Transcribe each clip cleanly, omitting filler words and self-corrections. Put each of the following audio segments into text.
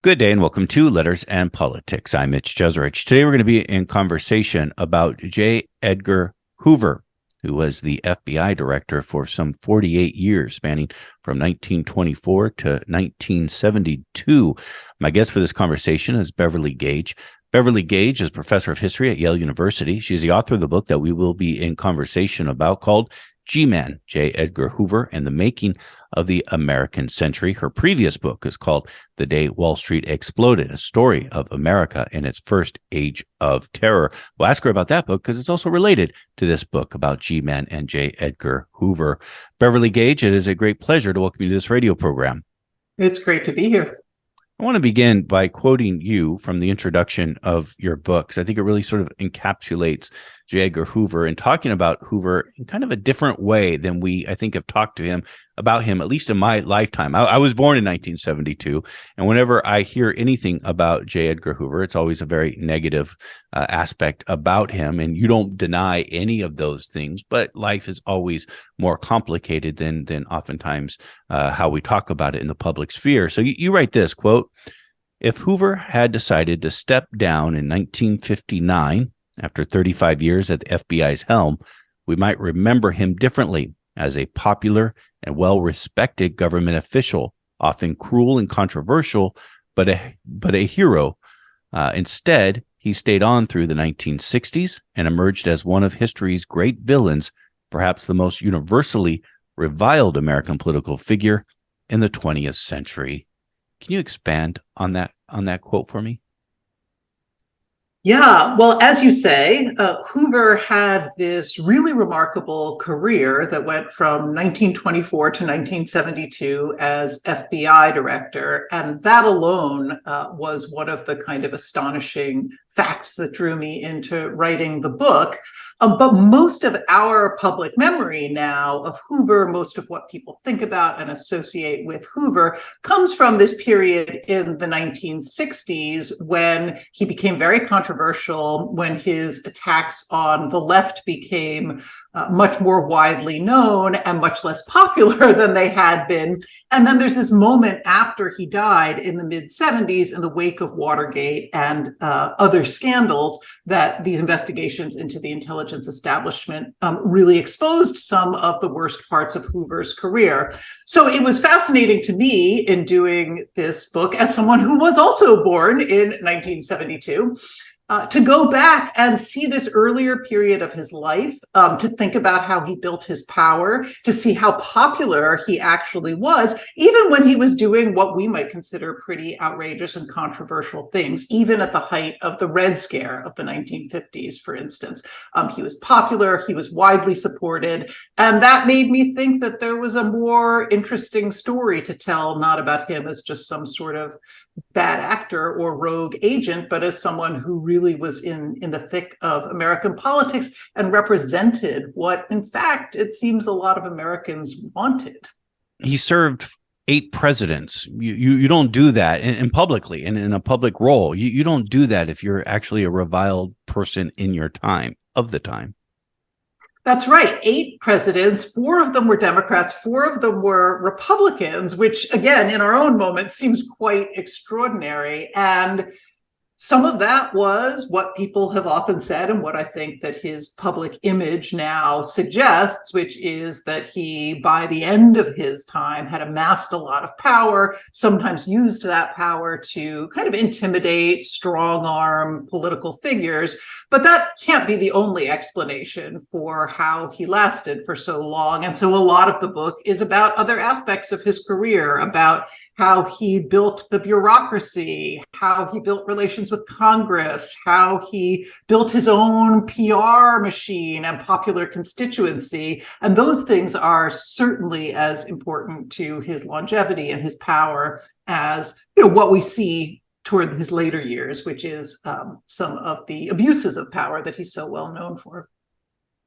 Good day and welcome to Letters and Politics. I'm Mitch Jeserich. Today we're going to be in conversation about J. Edgar Hoover, who was the FBI director for some 48 years, spanning from 1924 to 1972. My guest for this conversation is Beverly Gage. Beverly Gage is professor of history at Yale University. She's the author of the book that we will be in conversation about called G-Man, J. Edgar Hoover and the Making of the American Century. Her previous book is called The Day Wall Street Exploded, a story of America in its first age of terror. We'll ask her about that book because it's also related to this book about G-Man and J. Edgar Hoover. Beverly Gage, it is a great pleasure to welcome you to this radio program. It's great to be here. I want to begin by quoting you from the introduction of your book, because I think it really sort of encapsulates J. Edgar Hoover and talking about Hoover in kind of a different way than we, I think, have talked to him about him, at least in my lifetime. I was born in 1972, and whenever I hear anything about J. Edgar Hoover, it's always a very negative aspect about him, and you don't deny any of those things, but life is always more complicated than oftentimes how we talk about it in the public sphere. So you write this, quote, "If Hoover had decided to step down in 1959, after 35 years at the FBI's helm, we might remember him differently as a popular and well-respected government official, often cruel and controversial, but a hero. Instead, he stayed on through the 1960s and emerged as one of history's great villains, perhaps the most universally reviled American political figure in the 20th century." Can you expand on that quote for me? Yeah, well, as you say, Hoover had this really remarkable career that went from 1924 to 1972 as FBI director. And that alone was one of the kind of astonishing facts that drew me into writing the book. But most of our public memory now of Hoover, most of what people think about and associate with Hoover, comes from this period in the 1960s when he became very controversial, when his attacks on the left became much more widely known and much less popular than they had been. And then there's this moment after he died in the mid-70s in the wake of Watergate and other scandals that these investigations into the intelligence establishment really exposed some of the worst parts of Hoover's career. So it was fascinating to me in doing this book, as someone who was also born in 1972, to go back and see this earlier period of his life, to think about how he built his power, to see how popular he actually was, even when he was doing what we might consider pretty outrageous and controversial things, even at the height of the Red Scare of the 1950s, for instance. He was popular, he was widely supported, and that made me think that there was a more interesting story to tell, not about him as just some sort of bad actor or rogue agent, but as someone who really was in the thick of American politics and represented what, in fact, it seems a lot of Americans wanted. He served 8 presidents. You don't do that in publicly and in a public role. You don't do that if you're actually a reviled person in your time, of the time. That's right. 8 presidents, 4 of them were Democrats, 4 of them were Republicans, which, again, in our own moment seems quite extraordinary. And some of that was what people have often said, and what I think that his public image now suggests, which is that he, by the end of his time, had amassed a lot of power, sometimes used that power to kind of intimidate, strong-arm political figures. But that can't be the only explanation for how he lasted for so long. And so a lot of the book is about other aspects of his career, about how he built the bureaucracy, how he built relations with Congress, how he built his own PR machine and popular constituency. And those things are certainly as important to his longevity and his power as, what we see toward his later years, which is some of the abuses of power that he's so well known for.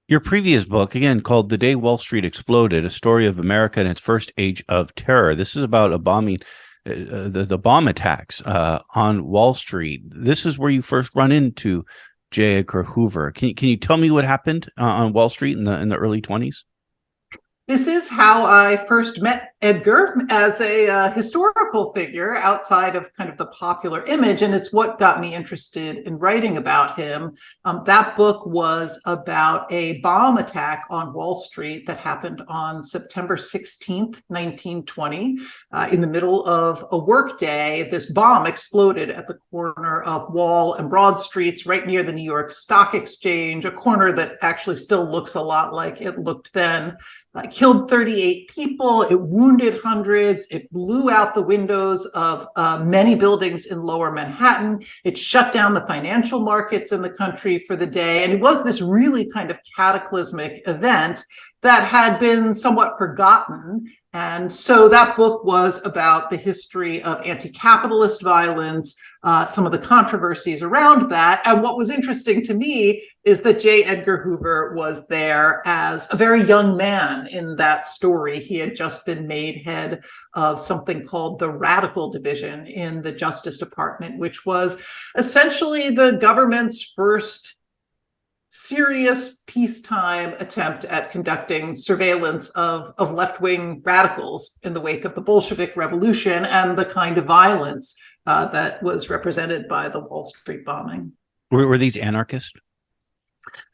Your previous book, again, called The Day Wall Street Exploded, a story of America in its first age of terror. This is about a bombing, the bomb attacks on Wall Street. This is where you first run into J. Edgar Hoover. Can you tell me what happened on Wall Street in the early 20s? This is how I first met Edgar as a historical figure outside of kind of the popular image, and it's what got me interested in writing about him. That book was about a bomb attack on Wall Street that happened on September 16th, 1920. In the middle of a workday, this bomb exploded at the corner of Wall and Broad Streets, right near the New York Stock Exchange, a corner that actually still looks a lot like it looked then. Killed 38 people, it wounded hundreds, it blew out the windows of many buildings in lower Manhattan, it shut down the financial markets in the country for the day, and it was this really kind of cataclysmic event that had been somewhat forgotten. And so that book was about the history of anti-capitalist violence, some of the controversies around that. And what was interesting to me is that J. Edgar Hoover was there as a very young man in that story. He had just been made head of something called the Radical Division in the Justice Department, which was essentially the government's first serious peacetime attempt at conducting surveillance of left-wing radicals in the wake of the Bolshevik Revolution and the kind of violence that was represented by the Wall Street bombing. Were these anarchists?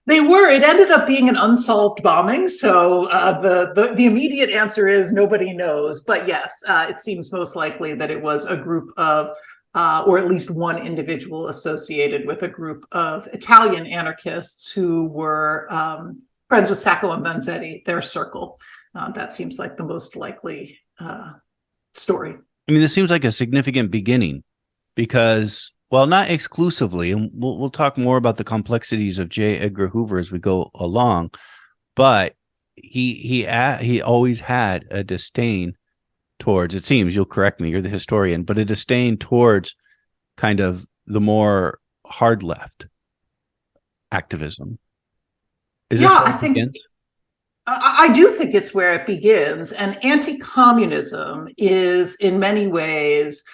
They were. It ended up being an unsolved bombing, so the immediate answer is nobody knows. But yes, it seems most likely that it was a group of or at least one individual associated with a group of Italian anarchists who were friends with Sacco and Vanzetti, their circle. That seems like the most likely story. I mean, this seems like a significant beginning because, well, not exclusively, and we'll talk more about the complexities of J. Edgar Hoover as we go along, but he always had a disdain towards, it seems, you'll correct me, you're the historian, but a disdain towards kind of the more hard left activism. Is this I think I do think it's where it begins. And anti-communism is in many ways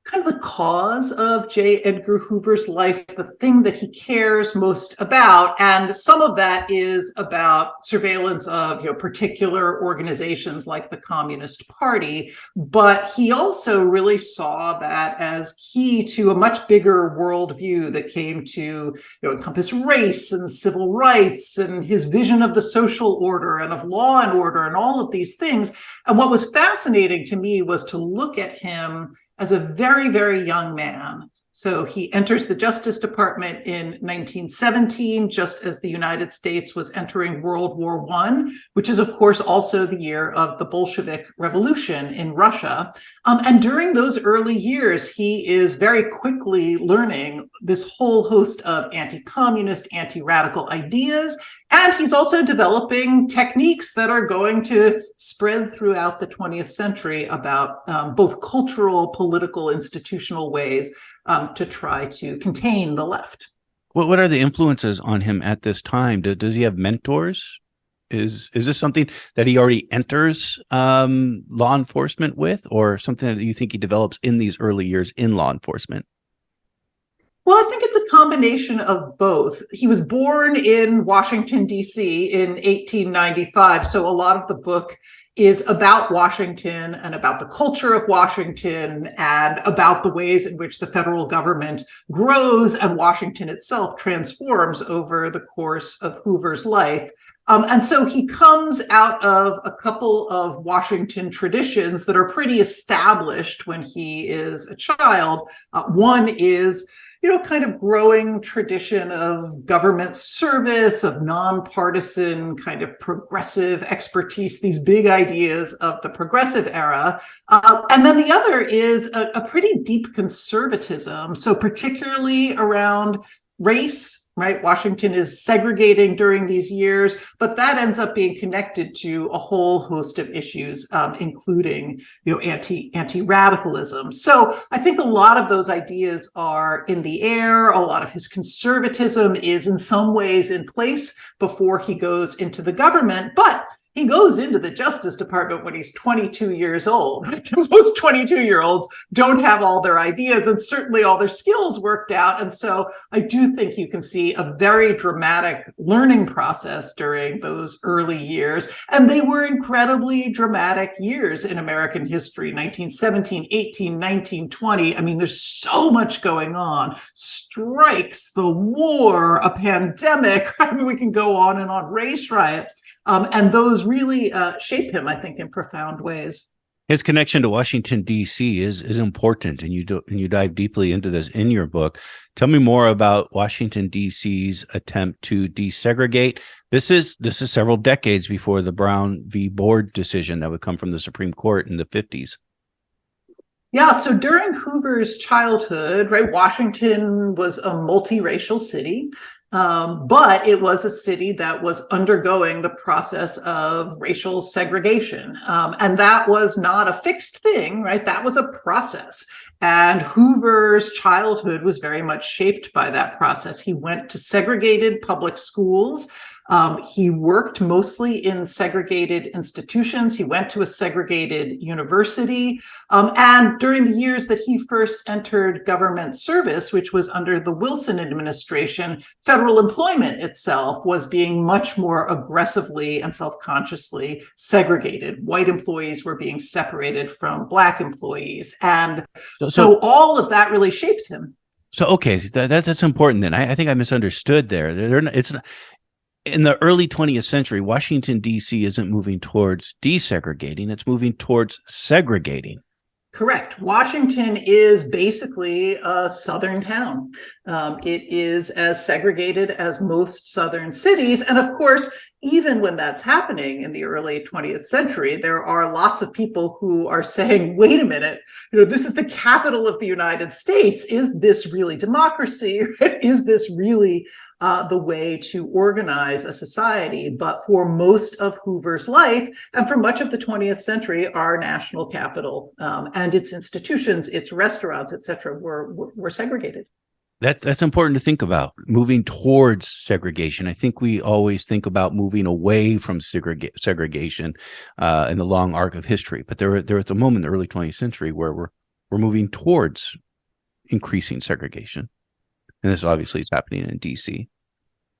kind of the cause of J. Edgar Hoover's life, the thing that he cares most about. And some of that is about surveillance of, particular organizations like the Communist Party. But he also really saw that as key to a much bigger worldview that came to, encompass race and civil rights and his vision of the social order and of law and order and all of these things. And what was fascinating to me was to look at him as a very, very young man. So he enters the Justice Department in 1917, just as the United States was entering World War I, which is, of course, also the year of the Bolshevik Revolution in Russia. And during those early years, he is very quickly learning this whole host of anti-communist, anti-radical ideas. And he's also developing techniques that are going to spread throughout the 20th century about both cultural, political, institutional ways to try to contain the left. What are the influences on him at this time? Does he have mentors? Is this something that he already enters law enforcement with, or something that you think he develops in these early years in law enforcement? Well, I think it's a combination of both. He was born in Washington, D.C. in 1895, so a lot of the book is about Washington and about the culture of Washington and about the ways in which the federal government grows and Washington itself transforms over the course of Hoover's life. And so he comes out of a couple of Washington traditions that are pretty established when he is a child. One is kind of growing tradition of government service, of nonpartisan kind of progressive expertise, these big ideas of the progressive era. And then the other is a pretty deep conservatism. So particularly around race, right? Washington is segregating during these years, but that ends up being connected to a whole host of issues, including, anti-radicalism. So I think a lot of those ideas are in the air. A lot of his conservatism is in some ways in place before he goes into the government. But he goes into the Justice Department when he's 22 years old. Most 22-year-olds don't have all their ideas and certainly all their skills worked out. And so I do think you can see a very dramatic learning process during those early years. And they were incredibly dramatic years in American history, 1917, 18, 19, 20. I mean, there's so much going on. Strikes, the war, a pandemic. I mean, we can go on and on, race riots. And those really shape him, I think, in profound ways. His connection to Washington, D.C. is important, and you dive deeply into this in your book. Tell me more about Washington, D.C.'s attempt to desegregate. This is several decades before the Brown v. Board decision that would come from the Supreme Court in the 50s. Yeah, so during Hoover's childhood, right, Washington was a multiracial city. But it was a city that was undergoing the process of racial segregation. And that was not a fixed thing, right? That was a process. And Hoover's childhood was very much shaped by that process. He went to segregated public schools. He worked mostly in segregated institutions. He went to a segregated university. And during the years that he first entered government service, which was under the Wilson administration, federal employment itself was being much more aggressively and self-consciously segregated. White employees were being separated from Black employees. And so all of that really shapes him. So, okay, that's important then. I think I misunderstood there. It's not, in the early 20th century, Washington, D.C. isn't moving towards desegregating. It's moving towards segregating. Correct. Washington is basically a southern town. It is as segregated as most southern cities. And of course, even when that's happening in the early 20th century, there are lots of people who are saying, wait a minute, this is the capital of the United States. Is this really democracy? Is this really the way to organize a society? But for most of Hoover's life, and for much of the 20th century, our national capital and its institutions, its restaurants, et cetera, were segregated. That's important to think about, moving towards segregation. I think we always think about moving away from segregation in the long arc of history. But there was a moment in the early 20th century where we're moving towards increasing segregation. And this obviously is happening in D.C.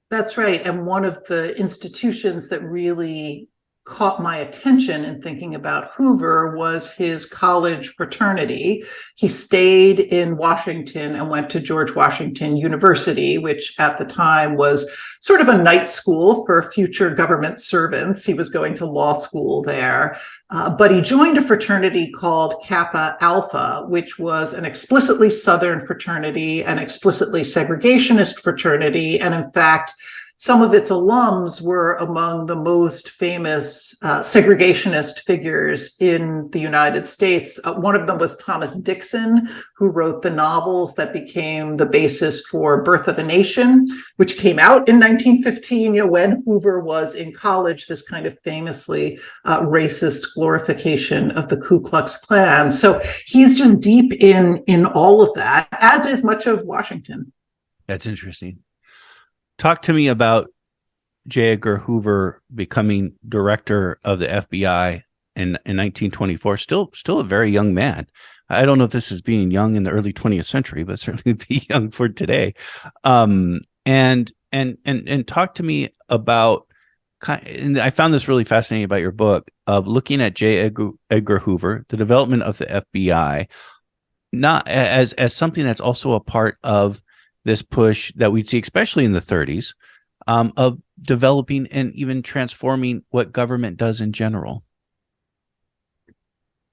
That's right. And one of the institutions that really caught my attention in thinking about Hoover was his college fraternity. He stayed in Washington and went to George Washington University, which at the time was sort of a night school for future government servants. He was going to law school there. But he joined a fraternity called Kappa Alpha, which was an explicitly Southern fraternity, an explicitly segregationist fraternity. And in fact, some of its alums were among the most famous segregationist figures in the United States. One of them was Thomas Dixon, who wrote the novels that became the basis for Birth of a Nation, which came out in 1915, when Hoover was in college, this kind of famously racist glorification of the Ku Klux Klan. So he's just deep in all of that, as is much of Washington. That's interesting. Talk to me about J. Edgar Hoover becoming director of the FBI in 1924. Still a very young man. I don't know if this is being young in the early 20th century, but certainly be young for today. And talk to me about. And I found this really fascinating about your book of looking at J. Edgar Hoover, the development of the FBI, not as something that's also a part of this push that we'd see, especially in the 30s, of developing and even transforming what government does in general.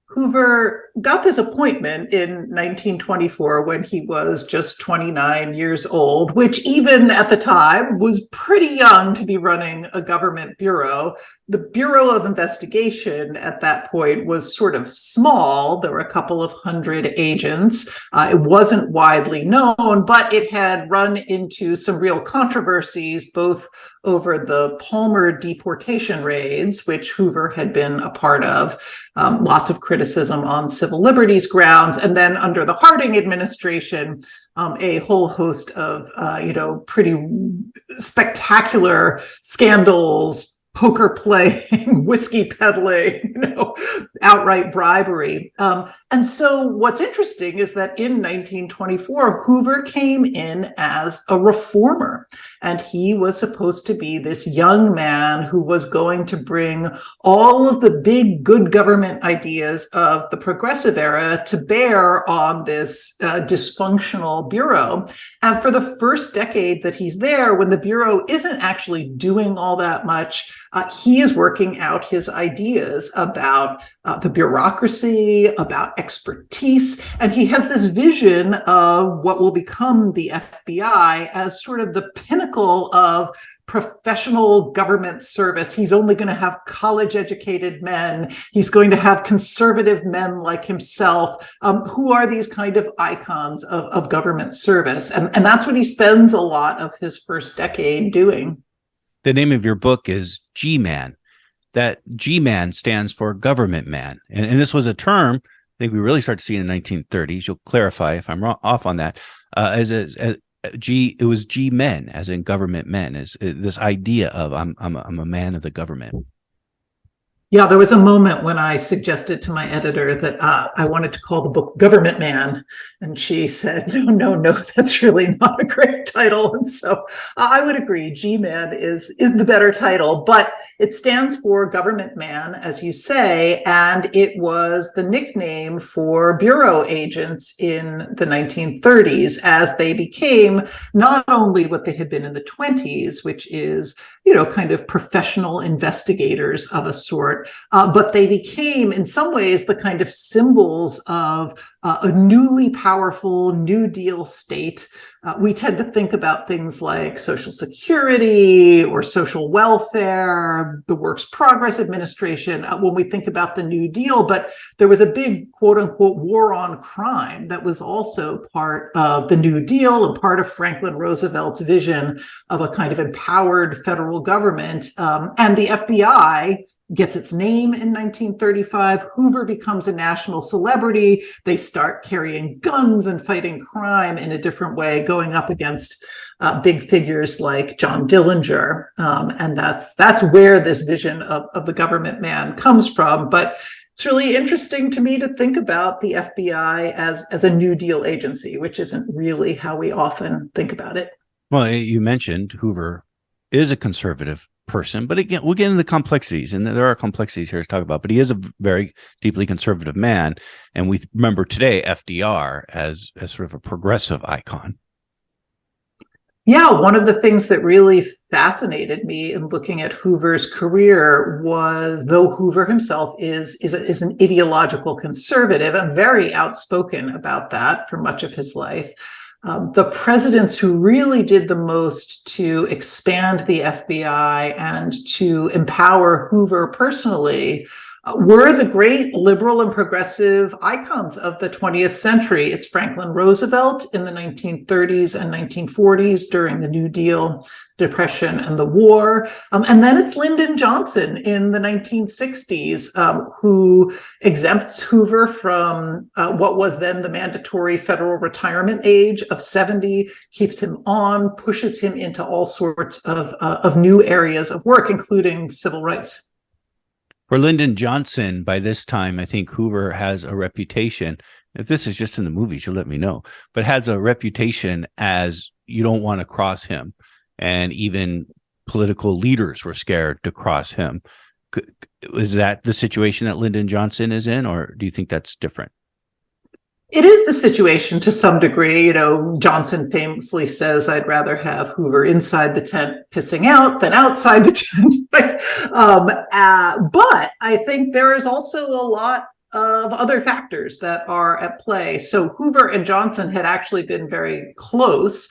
Hoover got this appointment in 1924 when he was just 29 years old, which even at the time was pretty young to be running a government bureau. The Bureau of Investigation at that point was sort of small. There were a couple of hundred agents. It wasn't widely known, but it had run into some real controversies, both over the Palmer deportation raids, which Hoover had been a part of, lots of criticism on civil liberties grounds, and then under the Harding administration, a whole host of, pretty spectacular scandals, poker playing, whiskey peddling, outright bribery. And so what's interesting is that in 1924, Hoover came in as a reformer, and he was supposed to be this young man who was going to bring all of the big good government ideas of the progressive era to bear on this dysfunctional bureau. And for the first decade that he's there, when the bureau isn't actually doing all that much, he is working out his ideas about the bureaucracy, about expertise, and he has this vision of what will become the FBI as sort of the pinnacle of professional government service. He's only going to have college-educated men. He's going to have conservative men like himself, who are these kind of icons of government service. And that's what he spends a lot of his first decade doing. The name of your book is G-Man. That G-Man stands for government man. And this was a term I think we really start to see in the 1930s. You'll clarify if I'm off on that. It was G-men, as in government men, is this idea of I'm a man of the government. Yeah, there was a moment when I suggested to my editor that I wanted to call the book Government Man. And she said, no, that's really not a great title. And so I would agree, G-Man is the better title, but it stands for Government Man, as you say, and it was the nickname for bureau agents in the 1930s as they became not only what they had been in the 20s, which is, kind of professional investigators of a sort, but they became, in some ways, the kind of symbols of a newly powerful New Deal state. We tend to think about things like Social Security or social welfare, the Works Progress Administration, when we think about the New Deal. But there was a big, quote unquote, war on crime that was also part of the New Deal and part of Franklin Roosevelt's vision of a kind of empowered federal government. And the FBI gets its name in 1935. Hoover becomes a national celebrity. They start carrying guns and fighting crime in a different way, going up against big figures like John Dillinger. And that's where this vision of the government man comes from. But it's really interesting to me to think about the FBI as a New Deal agency, which isn't really how we often think about it. Well, you mentioned Hoover is a conservative person, but again, we'll get into the complexities, and there are complexities here to talk about, but he is a very deeply conservative man. And we remember today FDR as sort of a progressive icon. Yeah, one of the things that really fascinated me in looking at Hoover's career was, though Hoover himself is an ideological conservative and very outspoken about that for much of his life, the presidents who really did the most to expand the FBI and to empower Hoover personally were the great liberal and progressive icons of the 20th century. It's Franklin Roosevelt in the 1930s and 1940s during the New Deal, Depression, and the war. And then it's Lyndon Johnson in the 1960s, who exempts Hoover from what was then the mandatory federal retirement age of 70, keeps him on, pushes him into all sorts of new areas of work, including civil rights. For Lyndon Johnson, by this time, I think Hoover has a reputation. If this is just in the movies, you'll let me know, but has a reputation as you don't want to cross him. And even political leaders were scared to cross him. Is that the situation that Lyndon Johnson is in, or do you think that's different? It is the situation to some degree. Johnson famously says, I'd rather have Hoover inside the tent pissing out than outside the tent. But I think there is also a lot of other factors that are at play. So Hoover and Johnson had actually been very close.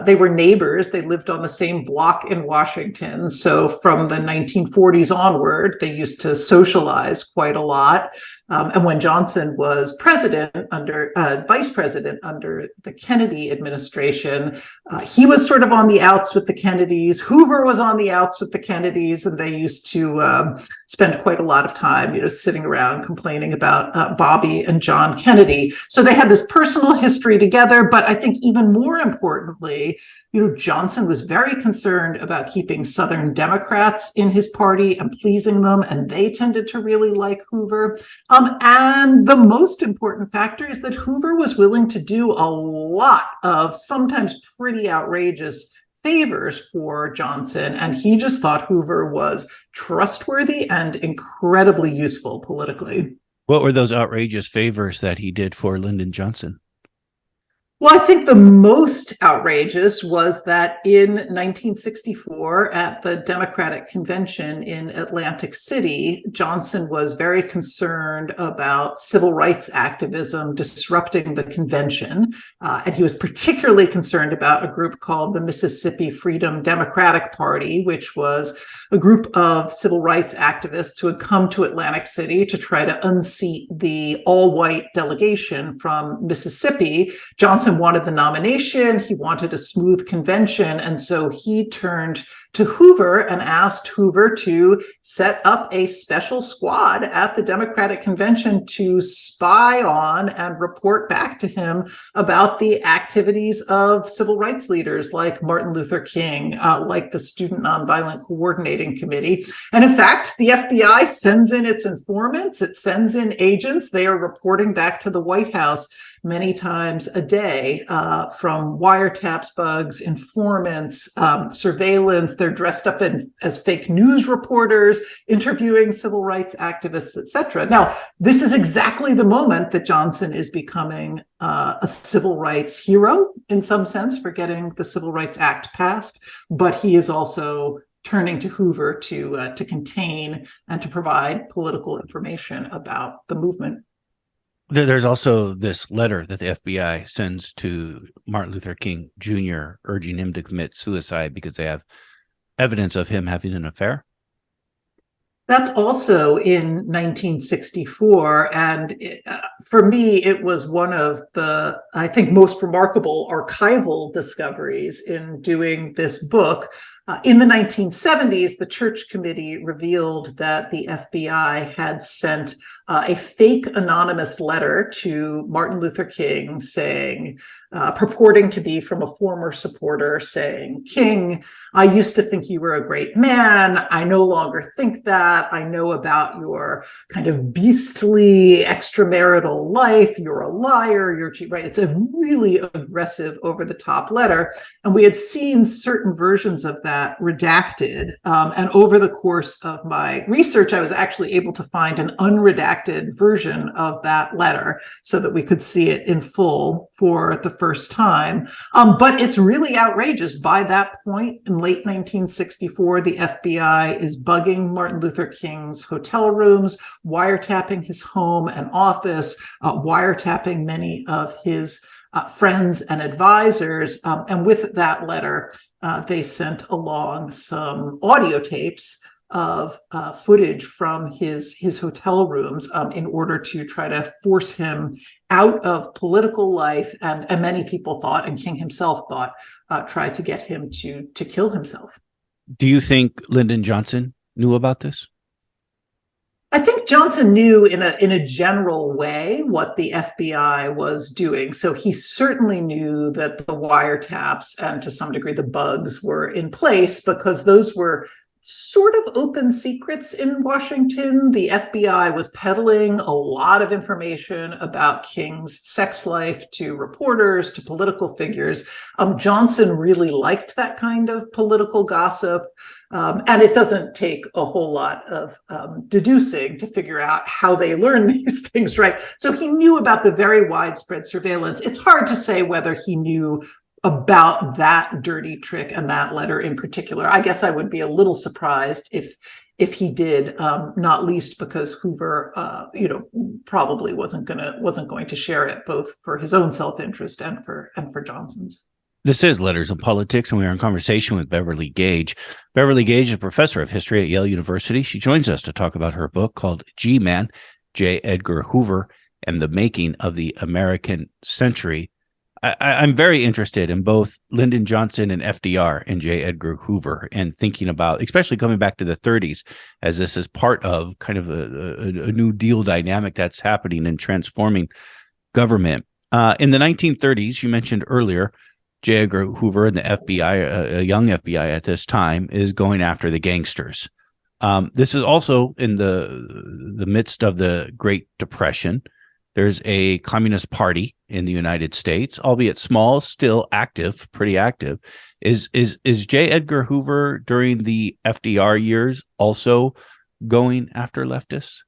They were neighbors. They lived on the same block in Washington. So from the 1940s onward, they used to socialize quite a lot. And when Johnson was vice president under the Kennedy administration, he was sort of on the outs with the Kennedys. Hoover was on the outs with the Kennedys, and they used to spend quite a lot of time, sitting around complaining about Bobby and John Kennedy. So they had this personal history together. But I think even more importantly, politically. Johnson was very concerned about keeping Southern Democrats in his party and pleasing them, and they tended to really like Hoover. And the most important factor is that Hoover was willing to do a lot of sometimes pretty outrageous favors for Johnson, and he just thought Hoover was trustworthy and incredibly useful politically. What were those outrageous favors that he did for Lyndon Johnson? Well, I think the most outrageous was that in 1964, at the Democratic Convention in Atlantic City, Johnson was very concerned about civil rights activism disrupting the convention. And he was particularly concerned about a group called the Mississippi Freedom Democratic Party, which was a group of civil rights activists who had come to Atlantic City to try to unseat the all-white delegation from Mississippi. Johnson wanted the nomination. He wanted a smooth convention. And so he turned to Hoover and asked Hoover to set up a special squad at the Democratic Convention to spy on and report back to him about the activities of civil rights leaders like Martin Luther King, like the Student Nonviolent Coordinating Committee. And in fact, the FBI sends in its informants, it sends in agents. They are reporting back to the White House many times a day, from wiretaps, bugs, informants, surveillance. They're dressed up as fake news reporters, interviewing civil rights activists, etc. Now, this is exactly the moment that Johnson is becoming a civil rights hero, in some sense, for getting the Civil Rights Act passed. But he is also turning to Hoover to contain and to provide political information about the movement. There's also this letter that the FBI sends to Martin Luther King Jr. urging him to commit suicide because they have evidence of him having an affair. That's also in 1964. And for me, it was one of the, I think, most remarkable archival discoveries in doing this book. In the 1970s, the Church Committee revealed that the FBI had sent a fake anonymous letter to Martin Luther King saying, purporting to be from a former supporter saying, "King, I used to think you were a great man. I no longer think that. I know about your kind of beastly extramarital life. You're a liar. You're cheap," right? It's a really aggressive, over-the-top letter. And we had seen certain versions of that redacted. And over the course of my research, I was actually able to find an unredacted version of that letter so that we could see it in full for the first time. But it's really outrageous. By that point, in late 1964, the FBI is bugging Martin Luther King's hotel rooms, wiretapping his home and office, wiretapping many of his friends and advisors. And with that letter, they sent along some audio tapes of footage from his hotel rooms in order to try to force him out of political life. And many people thought, and King himself thought, tried to get him to kill himself. Do you think Lyndon Johnson knew about this? I think Johnson knew in a general way what the FBI was doing. So he certainly knew that the wiretaps and to some degree the bugs were in place because those were sort of open secrets in Washington. The FBI was peddling a lot of information about King's sex life to reporters, to political figures. Johnson really liked that kind of political gossip. And it doesn't take a whole lot of deducing to figure out how they learn these things, right? So he knew about the very widespread surveillance. It's hard to say whether he knew about that dirty trick and that letter in particular. I guess I would be a little surprised if he did, not least because Hoover, probably wasn't going to share it, both for his own self-interest and for Johnson's. This is Letters of Politics, and we are in conversation with Beverly Gage. Beverly Gage is a professor of history at Yale University. She joins us to talk about her book called G-Man, J. Edgar Hoover, and the Making of the American Century. I'm very interested in both Lyndon Johnson and FDR and J. Edgar Hoover, and thinking about, especially coming back to the 30s, as this is part of kind of a New Deal dynamic that's happening and transforming government. In the 1930s, you mentioned earlier, J. Edgar Hoover and the FBI, a young FBI at this time, is going after the gangsters. This is also in the midst of the Great Depression. There's a Communist Party in the United States, albeit small, still active, pretty active. Is J. Edgar Hoover during the FDR years also going after leftists?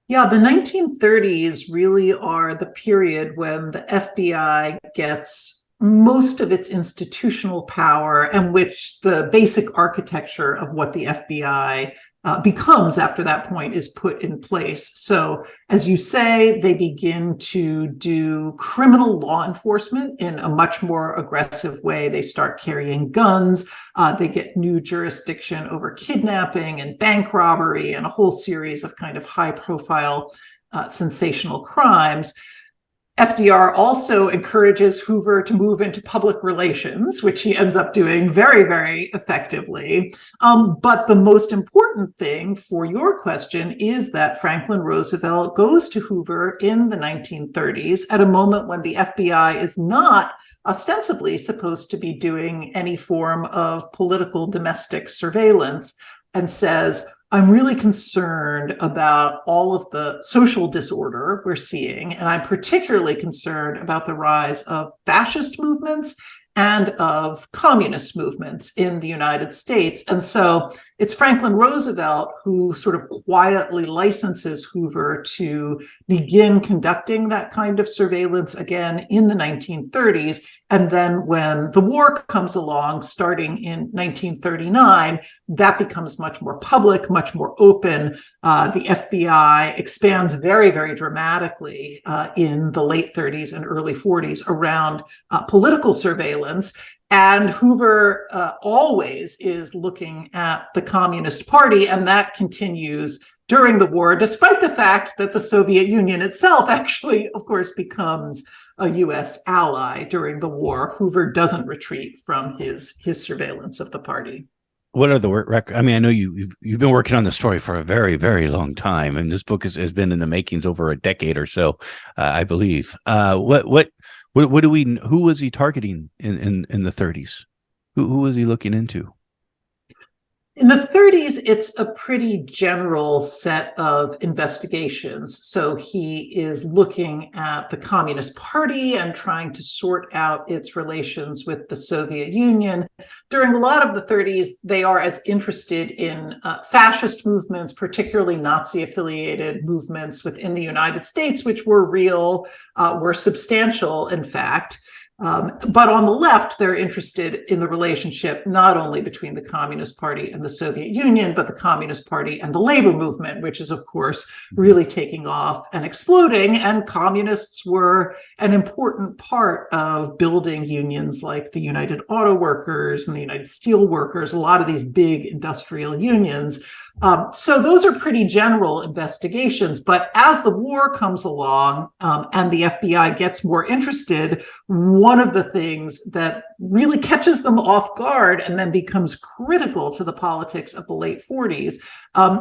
Yeah, the 1930s really are the period when the FBI gets most of its institutional power, and which the basic architecture of what the FBI becomes after that point is put in place. So, as you say, they begin to do criminal law enforcement in a much more aggressive way. They start carrying guns. They get new jurisdiction over kidnapping and bank robbery and a whole series of kind of high-profile, sensational crimes. FDR also encourages Hoover to move into public relations, which he ends up doing very, very effectively. But the most important thing for your question is that Franklin Roosevelt goes to Hoover in the 1930s at a moment when the FBI is not ostensibly supposed to be doing any form of political domestic surveillance, and says, I'm really concerned about all of the social disorder we're seeing, and I'm particularly concerned about the rise of fascist movements and of communist movements in the United States. And so it's Franklin Roosevelt who sort of quietly licenses Hoover to begin conducting that kind of surveillance again in the 1930s. And then when the war comes along, starting in 1939, that becomes much more public, much more open. The FBI expands very, very dramatically in the late 30s and early 40s around political surveillance. And Hoover always is looking at the Communist Party, and that continues during the war, despite the fact that the Soviet Union itself actually, of course, becomes a U.S. ally during the war. Hoover doesn't retreat from his surveillance of the party. What are the records? I mean, I know you've been working on the story for a very, very long time, and this book has been in the makings over a decade or so, I believe. What do we? Who was he targeting in the 30s? Who was he looking into? In the 30s, it's a pretty general set of investigations. So he is looking at the Communist Party and trying to sort out its relations with the Soviet Union. During a lot of the 30s, they are as interested in fascist movements, particularly Nazi-affiliated movements within the United States, which were real, were substantial, in fact. But on the left, they're interested in the relationship not only between the Communist Party and the Soviet Union, but the Communist Party and the labor movement, which is, of course, really taking off and exploding. And communists were an important part of building unions like the United Auto Workers and the United Steel Workers, a lot of these big industrial unions. So those are pretty general investigations. But as the war comes along and the FBI gets more interested, one of the things that really catches them off guard and then becomes critical to the politics of the late 40s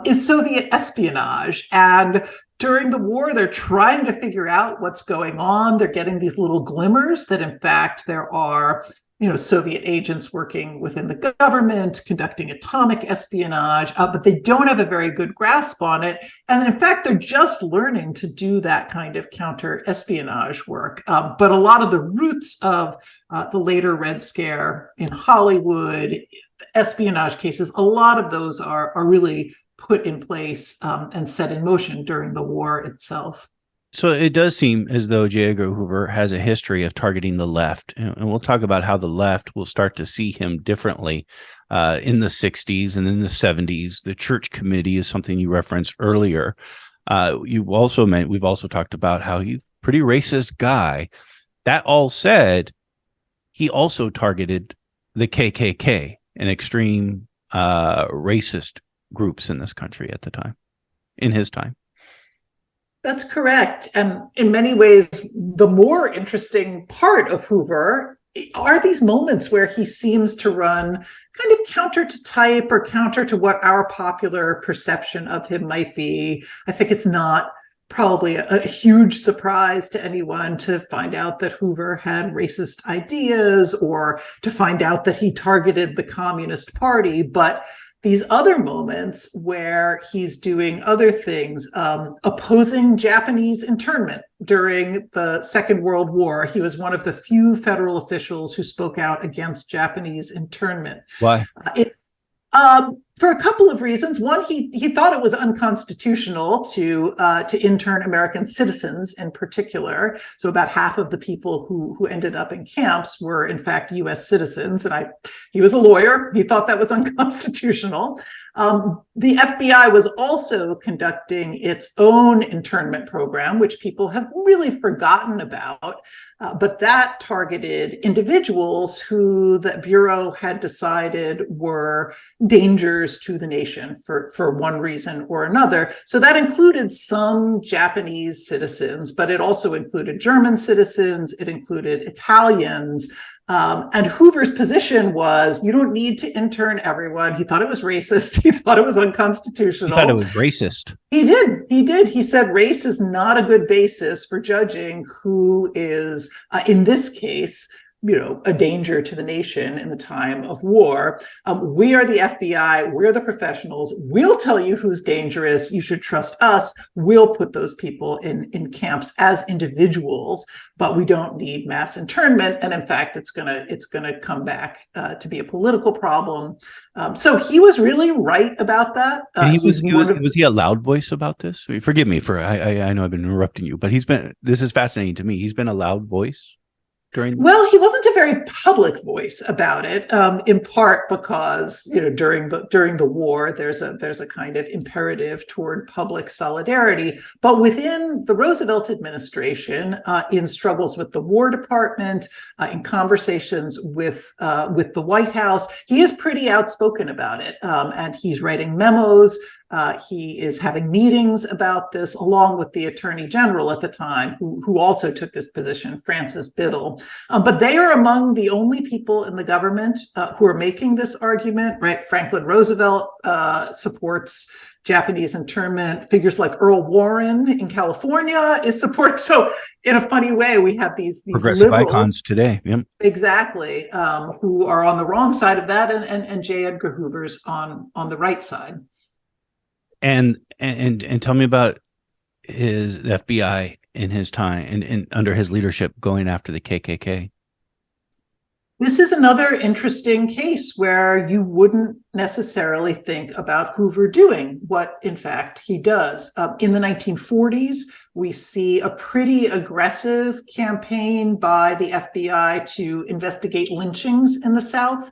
is Soviet espionage. And during the war, they're trying to figure out what's going on. They're getting these little glimmers that, in fact, there are Soviet agents working within the government, conducting atomic espionage, but they don't have a very good grasp on it. And in fact, they're just learning to do that kind of counter-espionage work. But a lot of the roots of the later Red Scare in Hollywood, espionage cases, a lot of those are really put in place and set in motion during the war itself. So it does seem as though J. Edgar Hoover has a history of targeting the left. And we'll talk about how the left will start to see him differently in the 60s and in the 70s. The Church Committee is something you referenced earlier. We've also talked about how he's a pretty racist guy. That all said, he also targeted the KKK and extreme racist groups in this country at the time, in his time. That's correct. And in many ways, the more interesting part of Hoover are these moments where he seems to run kind of counter to type or counter to what our popular perception of him might be. I think it's not probably a huge surprise to anyone to find out that Hoover had racist ideas or to find out that he targeted the Communist Party. But these other moments where he's doing other things, opposing Japanese internment during the Second World War. He was one of the few federal officials who spoke out against Japanese internment. Why? For a couple of reasons. One, he thought it was unconstitutional to intern American citizens in particular. So about half of the people who ended up in camps were in fact U.S. citizens. And he was a lawyer. He thought that was unconstitutional. The FBI was also conducting its own internment program, which people have really forgotten about. But that targeted individuals who the Bureau had decided were dangers to the nation for one reason or another. So that included some Japanese citizens, but it also included German citizens, it included Italians. And Hoover's position was, you don't need to intern everyone. He thought it was racist. He thought it was unconstitutional. He thought it was racist. He did. He said race is not a good basis for judging who is, in this case, a danger to the nation in the time of war. We are the FBI. We're the professionals. We'll tell you who's dangerous. You should trust us. We'll put those people in camps as individuals, but we don't need mass internment. And in fact, it's gonna come back to be a political problem. So he was really right about that. Was he a loud voice about this? Forgive me for I know I've been interrupting you, but this is fascinating to me. He's been a loud voice. Well, he wasn't a very public voice about it, in part because during the war there's a kind of imperative toward public solidarity. But within the Roosevelt administration, in struggles with the War Department, in conversations with the White House, he is pretty outspoken about it, and he's writing memos. He is having meetings about this, along with the Attorney General at the time, who also took this position, Francis Biddle. But they are among the only people in the government who are making this argument, right? Franklin Roosevelt supports Japanese internment. Figures like Earl Warren in California is support. So in a funny way, we have these progressive liberals, icons today. Yep. Exactly, who are on the wrong side of that, and J. Edgar Hoover's on the right side. And tell me about his FBI in his time and under his leadership going after the KKK. This is another interesting case where you wouldn't necessarily think about Hoover doing what, in fact, he does. In the 1940s, we see a pretty aggressive campaign by the FBI to investigate lynchings in the South.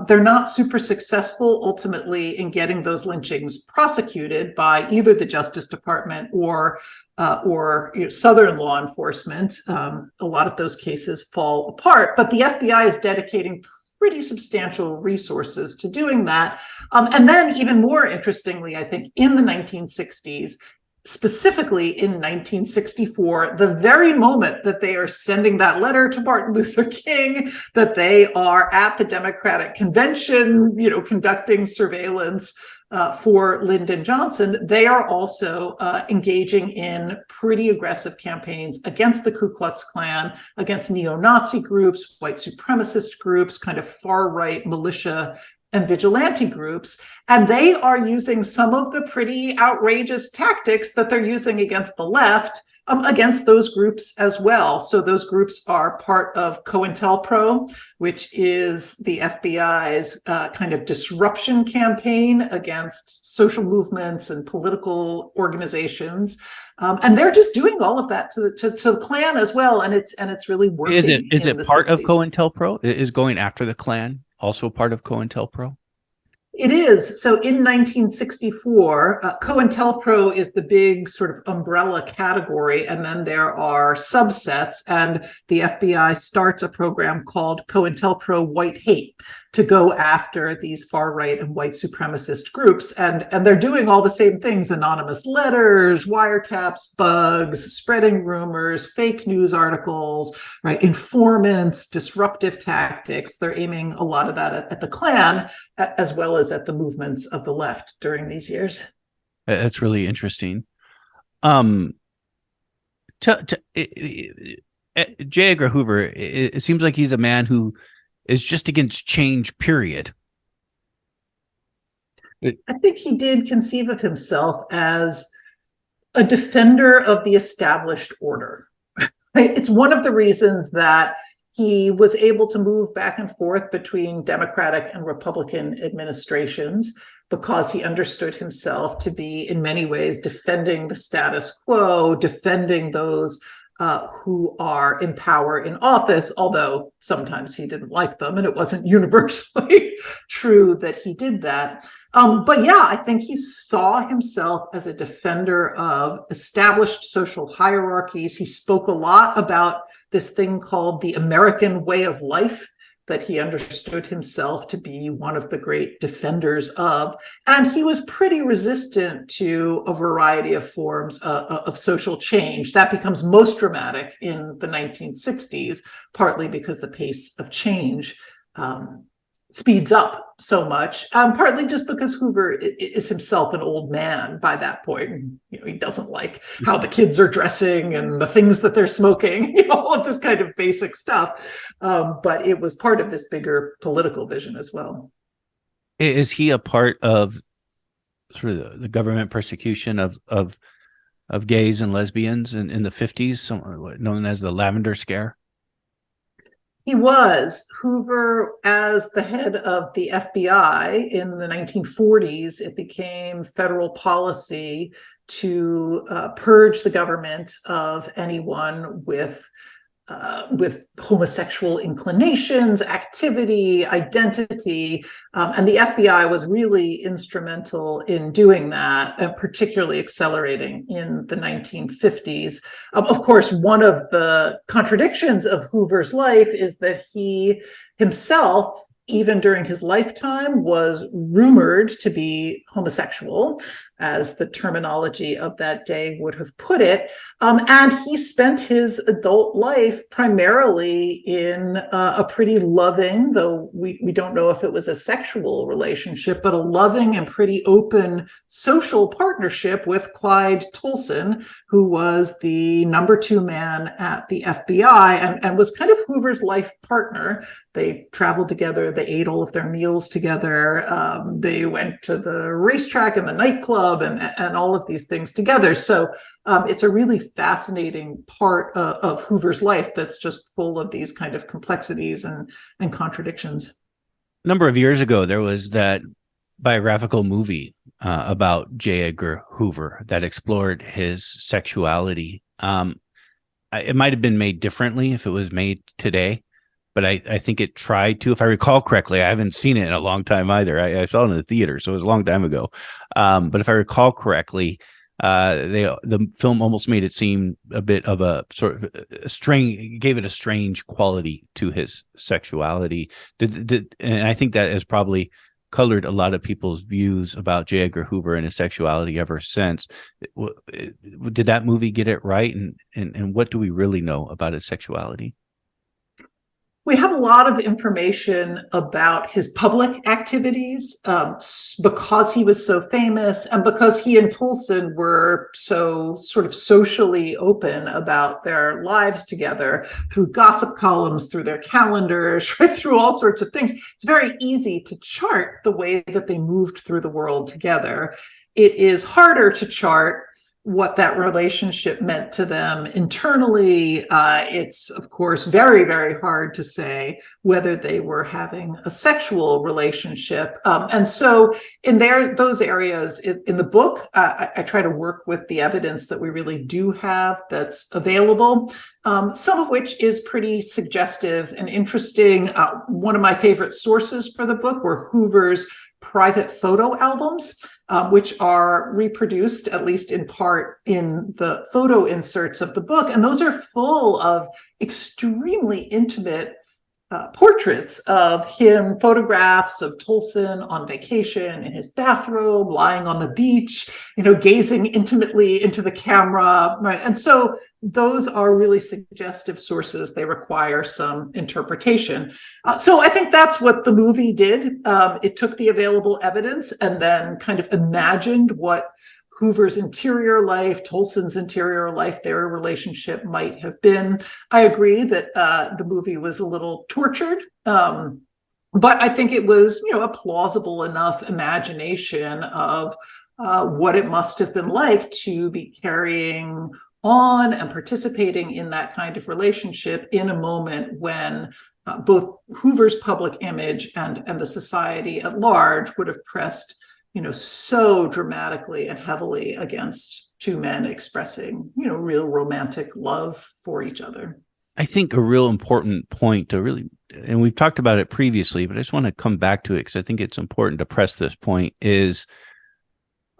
They're not super successful ultimately in getting those lynchings prosecuted by either the Justice Department or Southern law enforcement. A lot of those cases fall apart, but the FBI is dedicating pretty substantial resources to doing that. And then even more interestingly, I think in the 1960s, specifically in 1964, the very moment that they are sending that letter to Martin Luther King, that they are at the Democratic Convention, conducting surveillance for Lyndon Johnson, they are also engaging in pretty aggressive campaigns against the Ku Klux Klan, against neo-Nazi groups, white supremacist groups, kind of far-right militia and vigilante groups. And they are using some of the pretty outrageous tactics that they're using against the left, against those groups as well. So those groups are part of COINTELPRO, which is the FBI's kind of disruption campaign against social movements and political organizations. And they're just doing all of that to the Klan as well. And it's really working. Is it part 60s. Of COINTELPRO? Is going after the Klan also part of COINTELPRO? It is. So in 1964, COINTELPRO is the big sort of umbrella category, and then there are subsets, and the FBI starts a program called COINTELPRO White Hate to go after these far-right and white supremacist groups. And they're doing all the same things: anonymous letters, wiretaps, bugs, spreading rumors, fake news articles, right? Informants, disruptive tactics. They're aiming a lot of that at the Klan, as well as at the movements of the left during these years. That's really interesting. J. Edgar Hoover, it seems like he's a man who is just against change, period. I think he did conceive of himself as a defender of the established order. Right? It's one of the reasons that he was able to move back and forth between Democratic and Republican administrations, because he understood himself to be, in many ways, defending the status quo, defending those who are in power in office, although sometimes he didn't like them, and it wasn't universally true that he did that. But yeah, I think he saw himself as a defender of established social hierarchies. He spoke a lot about this thing called the American way of life, that he understood himself to be one of the great defenders of. And he was pretty resistant to a variety of forms of social change. That becomes most dramatic in the 1960s, partly because the pace of change speeds up so much, partly just because Hoover is himself an old man by that point. You know, he doesn't like how the kids are dressing and the things that they're smoking, you know, all of this kind of basic stuff. But it was part of this bigger political vision as well. Is he a part of sort of the government persecution of gays and lesbians in the 50s, known as the Lavender Scare? He was. Hoover, as the head of the FBI in the 1940s, it became federal policy to purge the government of anyone with homosexual inclinations, activity, identity. And the FBI was really instrumental in doing that, and particularly accelerating in the 1950s. Of course, one of the contradictions of Hoover's life is that he himself, even during his lifetime, was rumored to be homosexual, as the terminology of that day would have put it. And he spent his adult life primarily in a pretty loving, though we don't know if it was a sexual relationship, but a loving and pretty open social partnership with Clyde Tolson, who was the #2 man at the FBI and was kind of Hoover's life partner. They traveled together, they ate all of their meals together, they went to the racetrack and the nightclub and all of these things together. So it's a really fascinating part of Hoover's life that's just full of these kind of complexities and contradictions. A number of years ago, there was that biographical movie about J. Edgar Hoover that explored his sexuality. It might have been made differently if it was made today, but I think it tried to, if I recall correctly. I haven't seen it in a long time either. I saw it in the theater, so it was a long time ago. But if I recall correctly, the film almost made it seem a bit of a sort of gave it a strange quality to his sexuality. And I think that has probably colored a lot of people's views about J. Edgar Hoover and his sexuality ever since. Did that movie get it right? And what do we really know about his sexuality? We have a lot of information about his public activities because he was so famous and because he and Tolson were so sort of socially open about their lives together through gossip columns, through their calendars, right, through all sorts of things. It's very easy to chart the way that they moved through the world together. It is harder to chart what that relationship meant to them internally. It's, of course, very, very hard to say whether they were having a sexual relationship. And so in those areas in the book, I try to work with the evidence that we really do have that's available, some of which is pretty suggestive and interesting. One of my favorite sources for the book were Hoover's private photo albums, which are reproduced, at least in part, in the photo inserts of the book. And those are full of extremely intimate portraits of him, photographs of Tolson on vacation in his bathrobe, lying on the beach, gazing intimately into the camera, right? And so those are really suggestive sources. They require some interpretation. So I think that's what the movie did. It took the available evidence and then kind of imagined what Hoover's interior life, Tolson's interior life, their relationship might have been. I agree that the movie was a little tortured, but I think it was, a plausible enough imagination of what it must have been like to be carrying on and participating in that kind of relationship in a moment when both Hoover's public image and the society at large would have pressed, so dramatically and heavily against two men expressing, real romantic love for each other. I think a real important point to really, and we've talked about it previously, but I just want to come back to it because I think it's important to press this point, is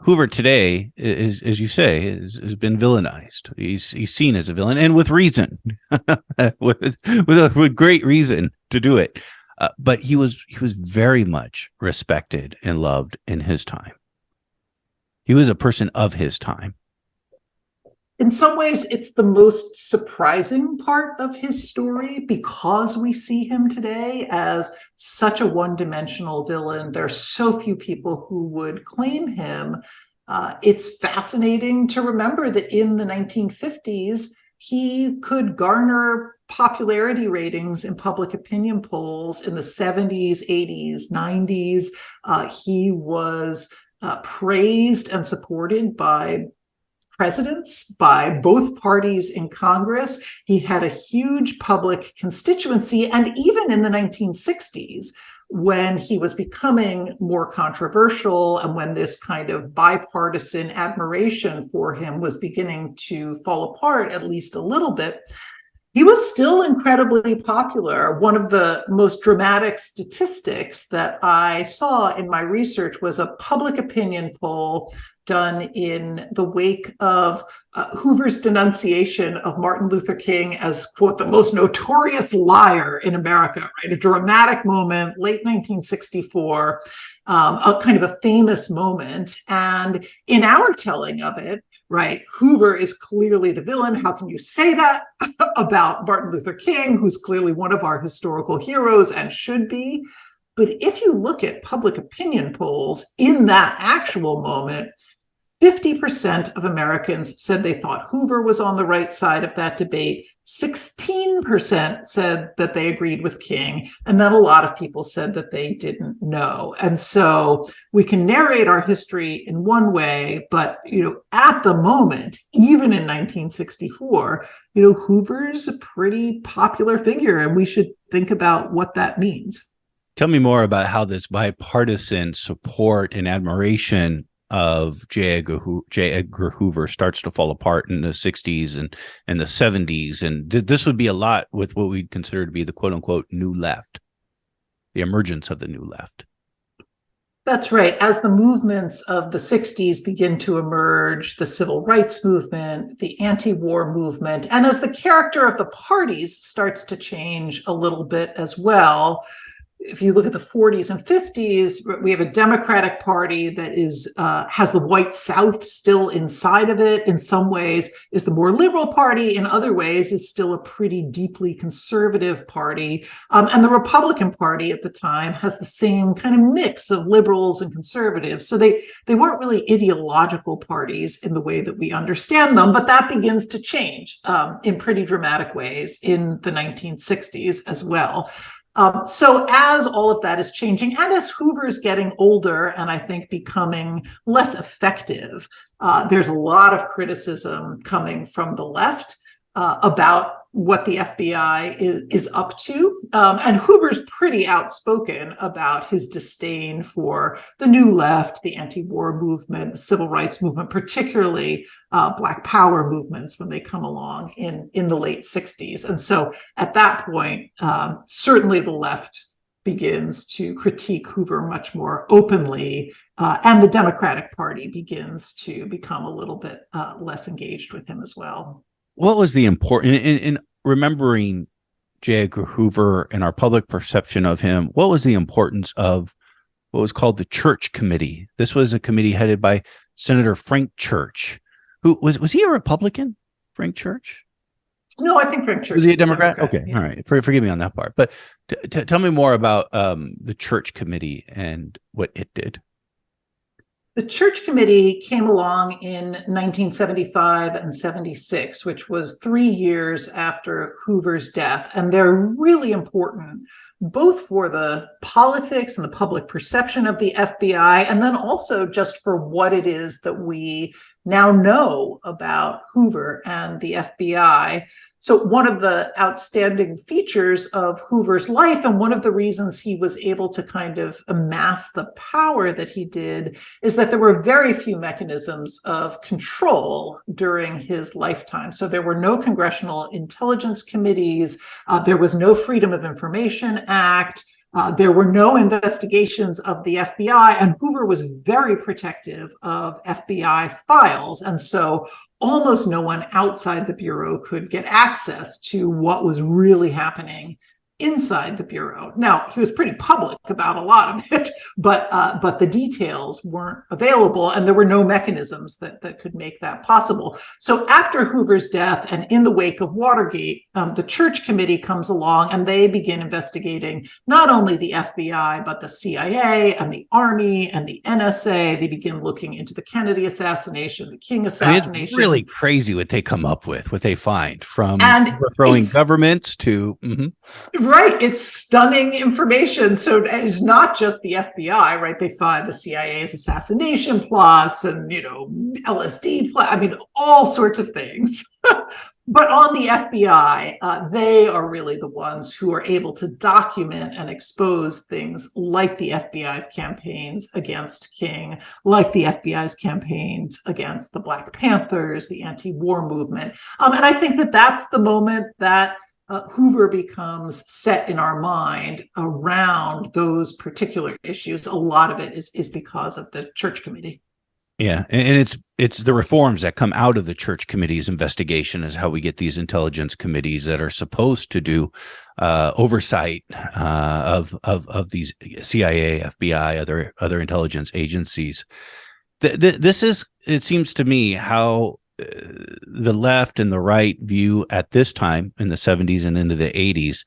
Hoover today is, as you say, has been villainized. He's seen as a villain, and with reason, with great reason to do it. But he was very much respected and loved in his time. He was a person of his time. In some ways, it's the most surprising part of his story because we see him today as such a one-dimensional villain. There are so few people who would claim him. It's fascinating to remember that in the 1950s, he could garner popularity ratings in public opinion polls in the 70s, 80s, 90s. He was praised and supported by presidents, by both parties in Congress. He had a huge public constituency. And even in the 1960s, when he was becoming more controversial and when this kind of bipartisan admiration for him was beginning to fall apart, at least a little bit, he was still incredibly popular. One of the most dramatic statistics that I saw in my research was a public opinion poll done in the wake of Hoover's denunciation of Martin Luther King as, quote, the most notorious liar in America, right? A dramatic moment, late 1964, a kind of a famous moment. And in our telling of it, right, Hoover is clearly the villain. How can you say that about Martin Luther King, who's clearly one of our historical heroes and should be? But if you look at public opinion polls in that actual moment, 50% of Americans said they thought Hoover was on the right side of that debate. 16% said that they agreed with King. And then a lot of people said that they didn't know. And so we can narrate our history in one way, but, at the moment, even in 1964, Hoover's a pretty popular figure, and we should think about what that means. Tell me more about how this bipartisan support and admiration of J. Edgar Hoover starts to fall apart in the 60s and the 70s. And this would be a lot with what we'd consider to be the quote unquote new left, the emergence of the new left. That's right. As the movements of the 60s begin to emerge, the civil rights movement, the anti-war movement, and as the character of the parties starts to change a little bit as well. If you look at the 40s and 50s, we have a Democratic Party that has the white South still inside of it. In some ways, is the more liberal party. In other ways, is still a pretty deeply conservative party. And the Republican Party at the time has the same kind of mix of liberals and conservatives. So they weren't really ideological parties in the way that we understand them, but that begins to change in pretty dramatic ways in the 1960s as well. So as all of that is changing, and as Hoover's getting older and I think becoming less effective, there's a lot of criticism coming from the left about what the FBI is up to. And Hoover's pretty outspoken about his disdain for the new left, the anti-war movement, the civil rights movement, particularly Black Power movements when they come along in the late 60s. And so at that point, certainly the left begins to critique Hoover much more openly, and the Democratic Party begins to become a little bit less engaged with him as well. What was the important in remembering J. Edgar Hoover and our public perception of him? What was the importance of what was called the Church Committee? This was a committee headed by Senator Frank Church. Who was he a Republican? Frank Church? No, I think Frank Church was he a Democrat? Okay, yeah. All right. Forgive me on that part. But tell me more about the Church Committee and what it did. The Church Committee came along in 1975 and 76, which was 3 years after Hoover's death. And they're really important, both for the politics and the public perception of the FBI, and then also just for what it is that we now know about Hoover and the FBI. So one of the outstanding features of Hoover's life, and one of the reasons he was able to kind of amass the power that he did, is that there were very few mechanisms of control during his lifetime. So there were no congressional intelligence committees. There was no Freedom of Information Act. There were no investigations of the FBI, and Hoover was very protective of FBI files. And so almost no one outside the Bureau could get access to what was really happening inside the Bureau. Now, he was pretty public about a lot of it, but the details weren't available, and there were no mechanisms that could make that possible. So after Hoover's death and in the wake of Watergate, the Church Committee comes along and they begin investigating not only the FBI, but the CIA and the Army and the NSA. They begin looking into the Kennedy assassination, the King assassination. It's really crazy what they come up with, what they find, from overthrowing governments to... Right. It's stunning information. So it's not just the FBI, right? They find the CIA's assassination plots and, LSD plots. I mean, all sorts of things. But on the FBI, they are really the ones who are able to document and expose things like the FBI's campaigns against King, like the FBI's campaigns against the Black Panthers, the anti-war movement. And I think that that's the moment that Hoover becomes set in our mind around those particular issues. A lot of it is because of the Church Committee. Yeah, and it's the reforms that come out of the Church Committee's investigation is how we get these intelligence committees that are supposed to do oversight of these CIA, FBI, other intelligence agencies. This is, it seems to me, how the left and the right view at this time in the 70s and into the 80s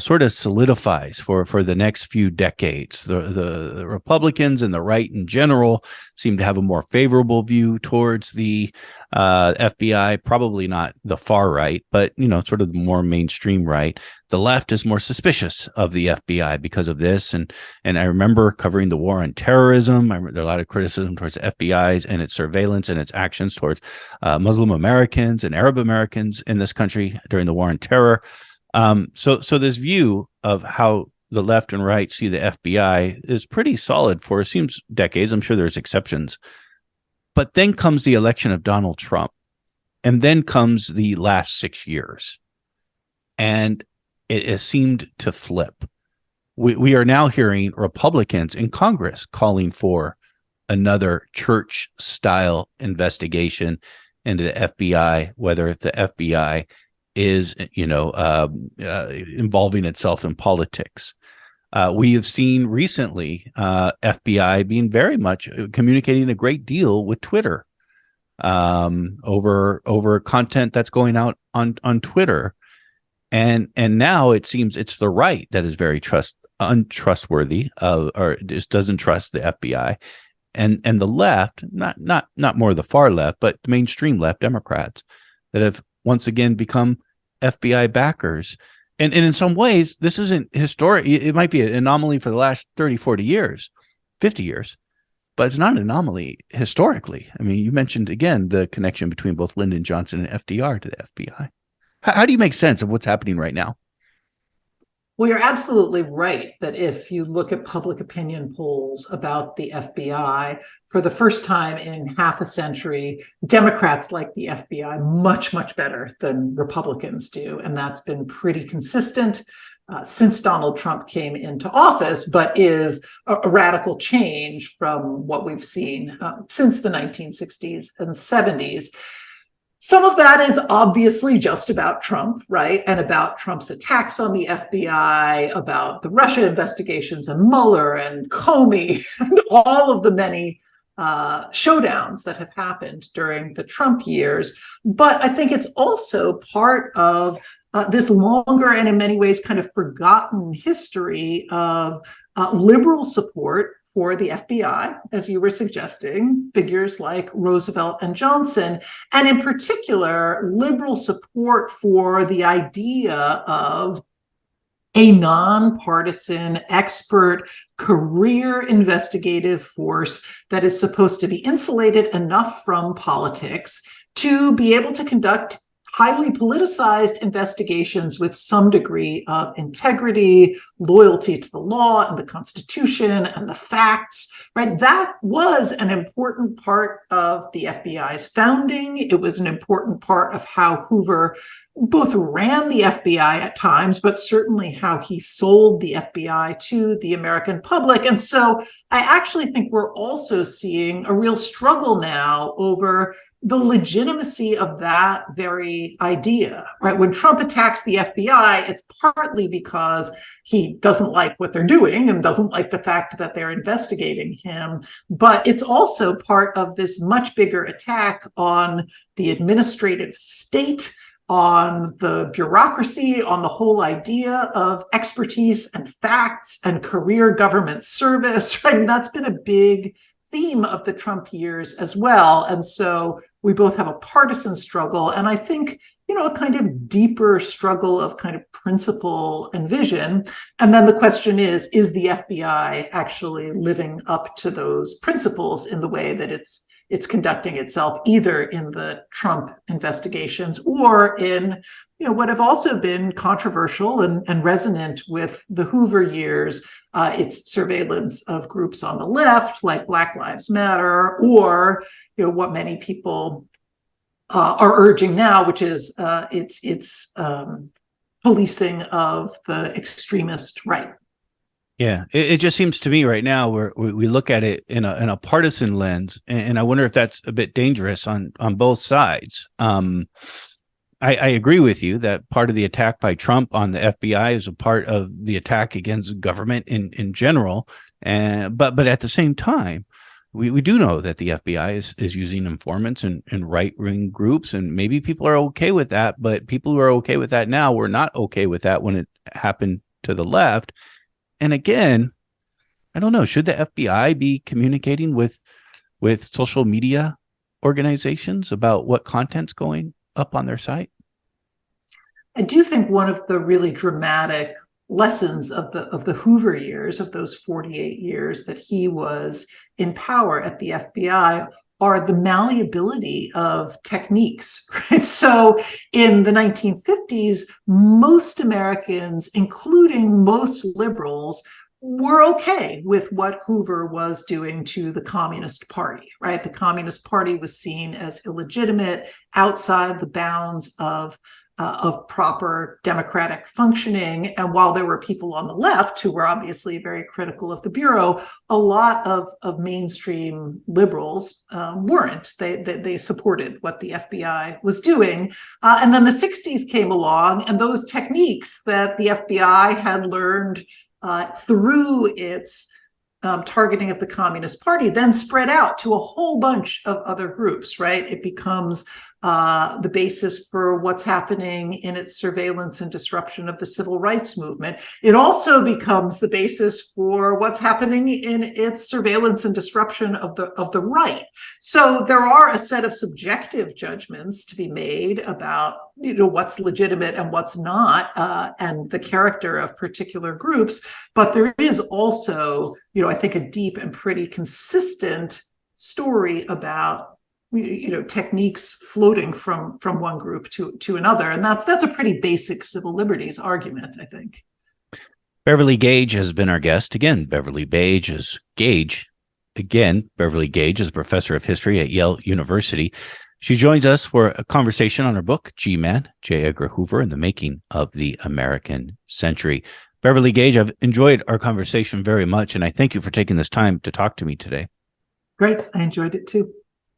sort of solidifies for the next few decades. The Republicans and the right in general seem to have a more favorable view towards the FBI, probably not the far right, but sort of the more mainstream right. The left is more suspicious of the FBI because of this. And I remember covering the war on terrorism. There's a lot of criticism towards the FBI's and its surveillance and its actions towards Muslim Americans and Arab Americans in this country during the war on terror. So this view of how the left and right see the FBI is pretty solid for, it seems, decades. I'm sure there's exceptions. But then comes the election of Donald Trump, and then comes the last 6 years. And it has seemed to flip. We are now hearing Republicans in Congress calling for another church-style investigation into the FBI, whether the FBI is, involving itself in politics. We have seen recently FBI being very much communicating a great deal with Twitter over content that's going out on Twitter. And now it seems it's the right that is very untrustworthy or just doesn't trust the FBI. And the left, not more the far left, but the mainstream left, Democrats, that have once again become FBI backers. And in some ways, this isn't historic. It might be an anomaly for the last 30, 40 years, 50 years, but it's not an anomaly historically. I mean, you mentioned, again, the connection between both Lyndon Johnson and FDR to the FBI. How do you make sense of what's happening right now? Well, you're absolutely right that if you look at public opinion polls about the FBI, for the first time in half a century, Democrats like the FBI much, much better than Republicans do. And that's been pretty consistent since Donald Trump came into office, but is a radical change from what we've seen since the 1960s and 70s. Some of that is obviously just about Trump, right? And about Trump's attacks on the FBI, about the Russia investigations and Mueller and Comey and all of the many showdowns that have happened during the Trump years. But I think it's also part of this longer and in many ways kind of forgotten history of liberal support for the FBI, as you were suggesting, figures like Roosevelt and Johnson, and in particular, liberal support for the idea of a nonpartisan, expert, career investigative force that is supposed to be insulated enough from politics to be able to conduct highly politicized investigations with some degree of integrity, loyalty to the law and the Constitution and the facts, right? That was an important part of the FBI's founding. It was an important part of how Hoover both ran the FBI at times, but certainly how he sold the FBI to the American public. And so I actually think we're also seeing a real struggle now over the legitimacy of that very idea, right? When Trump attacks the FBI, it's partly because he doesn't like what they're doing and doesn't like the fact that they're investigating him. But it's also part of this much bigger attack on the administrative state, on the bureaucracy, on the whole idea of expertise and facts and career government service, right? And that's been a big theme of the Trump years as well. And so we both have a partisan struggle, and I think, a kind of deeper struggle of kind of principle and vision. And then the question is the FBI actually living up to those principles in the way that it's conducting itself, either in the Trump investigations or in what have also been controversial and resonant with the Hoover years, its surveillance of groups on the left, like Black Lives Matter, or what many people are urging now, which is its policing of the extremist right. Yeah, it just seems to me right now where we look at it in a partisan lens, and I wonder if that's a bit dangerous on both sides. I agree with you that part of the attack by Trump on the FBI is a part of the attack against government in general, but at the same time, we do know that the FBI is using informants and right-wing groups, and maybe people are okay with that, but people who are okay with that now were not okay with that when it happened to the left. And again, I don't know, should the FBI be communicating with social media organizations about what content's going up on their site? I do think one of the really dramatic lessons of the Hoover years, of those 48 years that he was in power at the FBI, are the malleability of techniques, right? So in the 1950s, most Americans, including most liberals, were okay with what Hoover was doing to the Communist Party, right? The Communist Party was seen as illegitimate, outside the bounds of proper democratic functioning. And while there were people on the left who were obviously very critical of the Bureau, a lot of mainstream liberals weren't. They supported what the FBI was doing. And then the 60s came along, and those techniques that the FBI had learned through its targeting of the Communist Party then spread out to a whole bunch of other groups, right? It becomes the basis for what's happening in its surveillance and disruption of the civil rights movement. It also becomes the basis for what's happening in its surveillance and disruption of the right. So there are a set of subjective judgments to be made about what's legitimate and what's not, and the character of particular groups. But there is also, I think, a deep and pretty consistent story about techniques floating from one group to another, and that's a pretty basic civil liberties argument, I think. Beverly Gage has been our guest again. Beverly Gage is Beverly Gage is a professor of history at Yale University. She joins us for a conversation on her book, G-Man, J. Edgar Hoover and the Making of the American Century. Beverly Gage, I've enjoyed our conversation very much, and I thank you for taking this time to talk to me today. Great. I enjoyed it too.